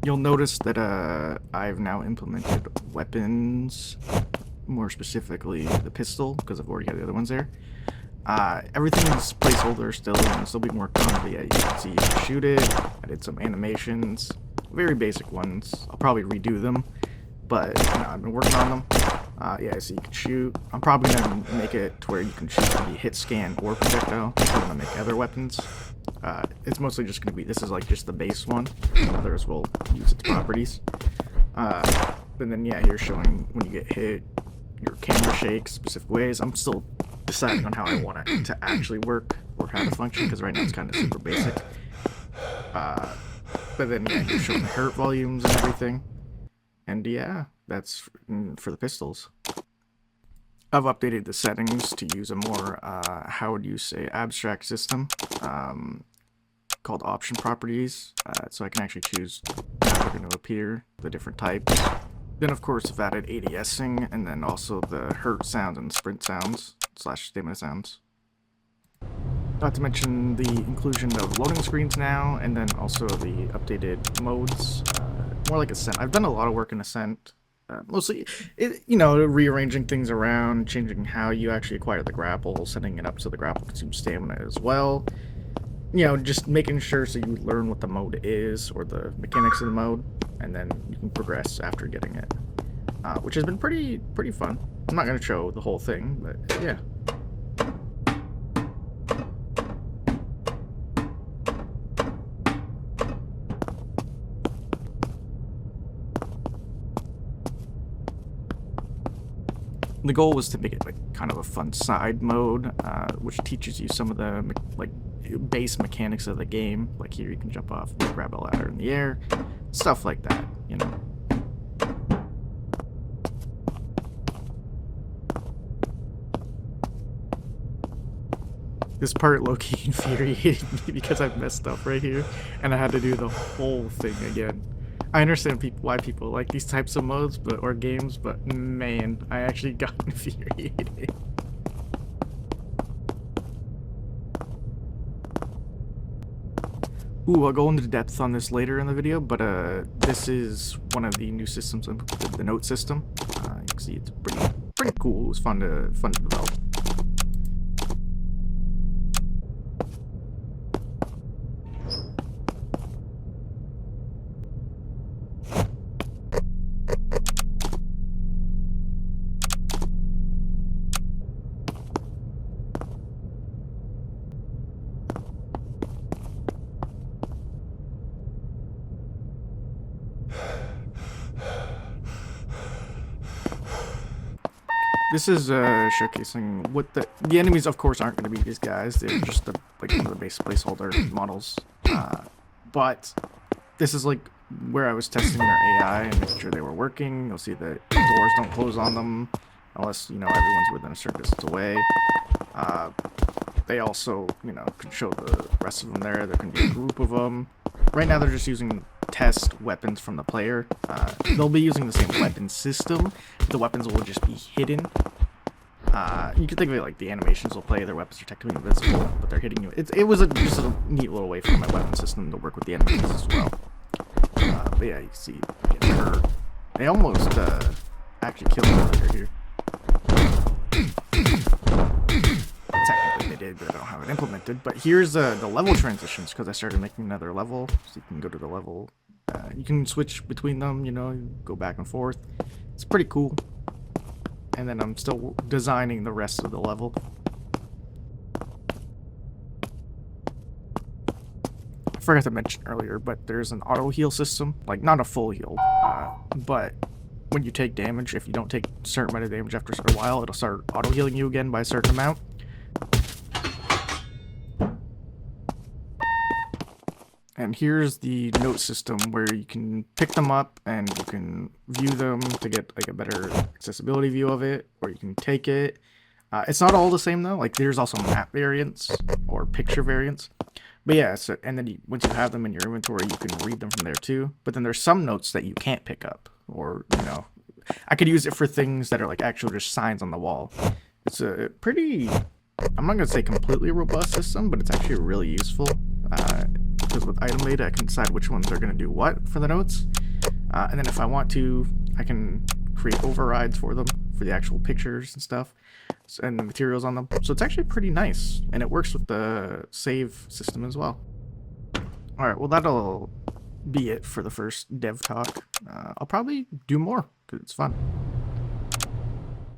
You'll notice that I've now implemented weapons, more specifically the pistol, because I've already got the other ones there. Everything is placeholder still, and it'll still be more common, but yeah, you can see you can shoot it. I did some animations, very basic ones. I'll probably redo them, but I've been working on them. Yeah, so you can shoot. I'm probably gonna make it to where you can shoot the hit scan or projectile. I'm gonna make other weapons. It's mostly just gonna be, this is like just the base one. Others will use its properties. And then yeah, you're showing when you get hit, your camera shakes specific ways. I'm still deciding on how I want it to actually work or how to function, because right now it's kind of super basic. But then yeah, you're showing the hurt volumes and everything. And yeah, that's for the pistols. I've updated the settings to use a more, how would you say, abstract system called option properties. So I can actually choose how they're going to appear, the different types. Then of course I've added ADSing, and then also the hurt sounds and sprint sounds / stamina sounds. Not to mention the inclusion of loading screens now, and then also the updated modes. More like Ascent. I've done a lot of work in Ascent. Mostly, rearranging things around, changing how you actually acquire the grapple, setting it up so the grapple consumes stamina as well. Just making sure so you learn what the mode is, or the mechanics of the mode, and then you can progress after getting it. Which has been pretty fun. I'm not going to show the whole thing, but yeah. The goal was to make it like kind of a fun side mode, which teaches you some of the base mechanics of the game. Like here, you can jump off, and grab a ladder in the air, stuff like that. This part low-key infuriated me because I messed up right here, and I had to do the whole thing again. I understand why people like these types of modes, or games, but man, I actually got infuriated. Ooh, I'll go into depth on this later in the video, but this is one of the new systems, the note system. You can see it's pretty cool. It was fun to develop. This is showcasing what the enemies, of course, aren't going to be these guys. They're just one of the base placeholder models. But this is like where I was testing their AI and making sure they were working. You'll see that doors don't close on them unless everyone's within a certain distance away. They also can show the rest of them there. There can be a group of them. Right now they're just using test weapons from the player. They'll be using the same weapon system. The weapons will just be hidden. You can think of it like the animations will play. Their weapons are technically invisible, but they're hitting you. It was just a neat little way for my weapon system to work with the enemies as well. But yeah, you can see getting hurt. They almost actually killed me earlier here. Technically they did, but I don't have it implemented. But here's the level transitions, because I started making another level, so you can go to the level. You can switch between them, go back and forth. It's pretty cool. And then I'm still designing the rest of the level. I forgot to mention earlier, but there's an auto heal system, like not a full heal, but when you take damage, if you don't take a certain amount of damage after a while, it'll start auto healing you again by a certain amount. And here's the note system where you can pick them up and you can view them to get like a better accessibility view of it, or you can take it. It's not all the same though. Like there's also map variants or picture variants. But yeah, so and then once you have them in your inventory, you can read them from there too. But then there's some notes that you can't pick up, or I could use it for things that are like actual just signs on the wall. It's a pretty, I'm not gonna say completely robust system, but it's actually really useful. because with item data I can decide which ones are going to do what for the notes. And then if I want to, I can create overrides for them for the actual pictures and stuff and the materials on them. So it's actually pretty nice, and it works with the save system as well. Alright, well that'll be it for the first dev talk. I'll probably do more because it's fun.